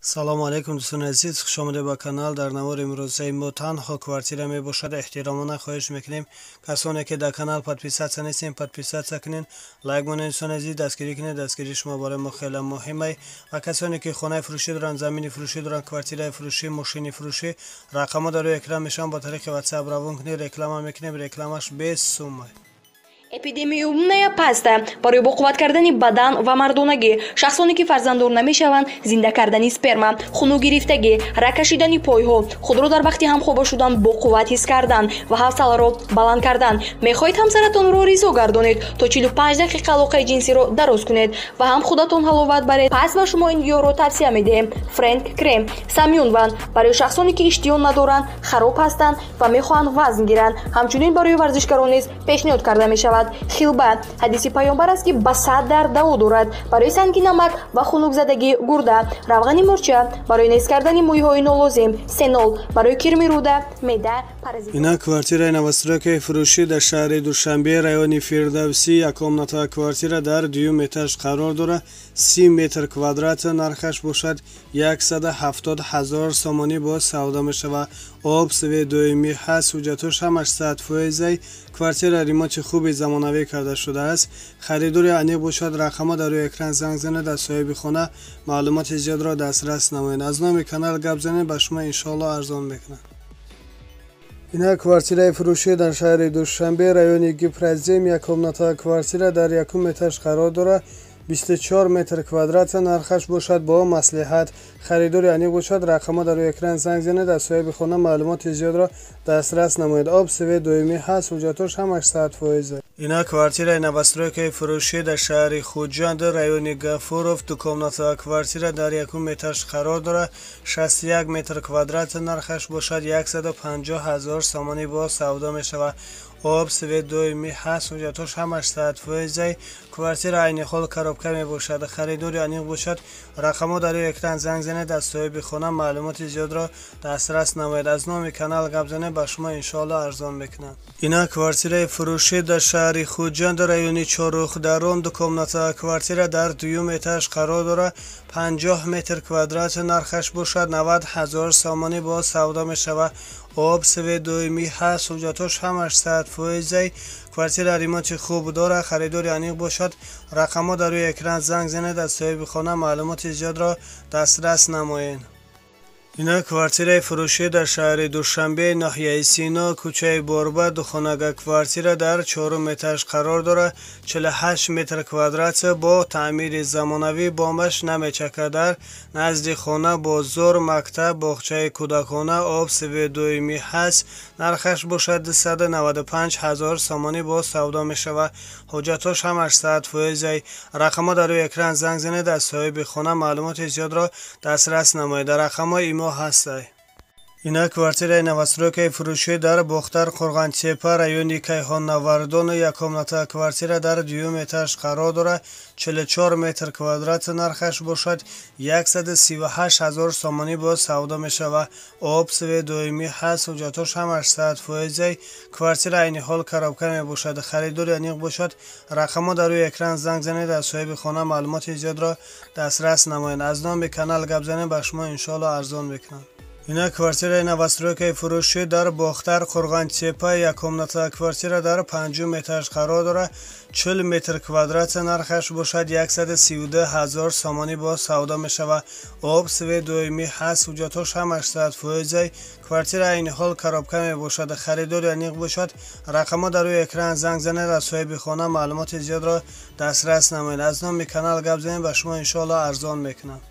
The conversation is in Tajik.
салому алейкум дӯстони азиз, хушомадед ба канал. Дар навори имрӯзаи мо танҳо квартира мебошад. эҳтиромона хоҳиш мекунем касоне ки дар канал подписатсия нестем, подписатсия кунед, лайк монед. дӯстони азиз, дастгирӣ кунед. дастгирии шумо барои мо хеле муҳимай. ва касоне ки хонаи фурӯшӣ доранд, замини фурӯшӣ доранд, квартираи фурӯшӣ, мошини фурӯшӣ, рақамҳо дар рӯи экран мешаванд. Бо тариқи WhatsApp равон кунед, реклама мекунем. рекламаш без сумма. Эпидемия паста барои боқувват кардани бадан ва мардонагӣ, шахсоне ки фарзанддор намешаванд, зинда кардани сперма, хунукгирифтагӣ, рак кашидани пойҳо, худро дар вақти ҳамхоба шудан боқувват ҳис кардан ва ҳавсаларо баланд кардан. Мехоҳед ҳамсаратонро ризо гардонед то 45 дақиқа алоқаи ҷинсиро дароз кунед ва ҳам худатон ҳаловат баред. Пас ба шумо ин ёро тавсия медиҳем. Фрэнк крем Самюн ван барои шахсоне ки иштиҳон надоранд, хароб ҳастанд ва мехоҳанд вазн гиранд. ҳамчунин барои варзишгарон низ пешниҳод карда мешавад. Хилба ҳадиси паёмбар аст ки ба 100 дар даво дорад барои санги намак ва хунукзадагӣ гурда. равғани мурча барои нест кардани мӯйҳои нолозим. Сенол барои кирми рӯда, меъда, паразит. ина квартираи новостройкаи фурӯшӣ дар шаҳри Душанбе, райони Фирдавсӣ, якомнатова квартира дар 2 этаж қарор дорад. 30 метр квадрат нархаш бошад 170 000 сомонӣ бо савдо мешавад. об сведоимӣ ҳаст, ҳуҷҷатош ҳамаш 100%. квартира ремонти хуби замонавӣ карда шудааст. харидори аниқ бошад. рақамҳо дар рӯи экран занг занед, аз соҳиби хона маълумоти зиёдро дастрас намоед. аз номи канал гап занед, ба шумо иншоалло арзон мекунад. ина квартираи фурӯшӣ дар шаҳри Душанбе, райони Гипразим, якомнатова квартира дар 1 этаж қарор дорад. 24 метр квадрат нархаш бошад бо маслиҳат. харидори аниқ бошад. рақамҳо дар рӯи экран занг занед, аз соҳиби хона маълумоти зиёдро дастрас намоед. об свет доимӣ ҳаст, ҳуҷҷатош ҳамаш 100%. ина квартираи новостройкаи фурӯшӣ дар шаҳри Хуҷанд, райони Гафуров, дукомнатова квартира дар 1 этаж қарор дорад. 61 метр квадрат нархаш бошад 150 000 сомонӣ бо савдо мешавад. об свет доимӣ ҳаст, ҳуҷҷатош ҳамаш 100%. квартира айни хол коробка мебошад. харидори аниқ бошад. рақамҳо дар рӯи экран занг занед, аз соҳиби хона маълумоти зиёдро дастрас намоед. аз номи канал гап занед, ба шумо иншоалло арзон мекунад. ина квартираи фурӯшӣ дар шаҳри Хуҷанд, райони Чорухдарон, дукомнатова квартира дар 2 этаж қарор дорад. 50 метр квадрат нархаш бошад 90 000 сомонӣ бо савдо мешавад. об свет доимӣ ҳаст, ҳуҷҷатош ҳамаш 100%. квартира ремонти хуб дорад. харидори аниқ бошад. рақамҳо дар рӯи экран занг занед, аз соҳиби хона маълумоти зиёдро дастрас намоед. ина квартираи фурӯшӣ дар шаҳри Душанбе, ноҳияи Сино, кӯчаи Борба, духонага квартира дар 4 этаж қарор дорад. 48 метр квадрат бо таъмири замонавӣ, бомбаш намечака. дар назди хона бозор, мактаб, боғчаи кӯдакона. об свет доимӣ ҳаст. нархаш бошад 295 000 сомонӣ бо савдо мешавад. ҳуҷҷатош ҳамаш 100%. рақамҳо дар рӯи экран занг занед, аз соҳиби хона маълумоти зиёдро дастрас намоед. рақамҳо имо ҳастай. ина квартираи новостройкаи фурӯшӣ дар Бохтар Қурғантепа, райони Кайҳоннавардон, якомнатова квартира дар 2 этаж қарор дорад. 44 метр квадрат нархаш бошад 138 000 сомонӣ бо савдо мешавад. об свет доимӣ ҳаст, ҳуҷҷатош ҳамаш 100%. квартира айни ҳол коробка мебошад. харидори аниқ бошад. рақамҳо дар рӯи экран занг занед, аз соҳиби хона маълумоти зиёдро дастрас намоед. аз номи канал гап занед, ба шумо иншоалло арзон мекунад. ина квартираи новостройкаи фурӯшӣ дар Бохтар Қурғантепа, якомнатова квартира дар 5 этаж қарор дорад. 40 метр квадрат нархаш бошад 132 000 сомонӣ бо савдо мешавад. об свет доимӣ ҳаст, ҳуҷҷатош ҳамаш 100%. квартира айни ҳол коробка мебошад. харидори аниқ бошад. рақамҳо дар рӯи экран занг занед, аз соҳиби хона маълумоти зиёдро дастрас намоед. аз номи канал гап занед, ба шумо иншоалло арзон мекунад.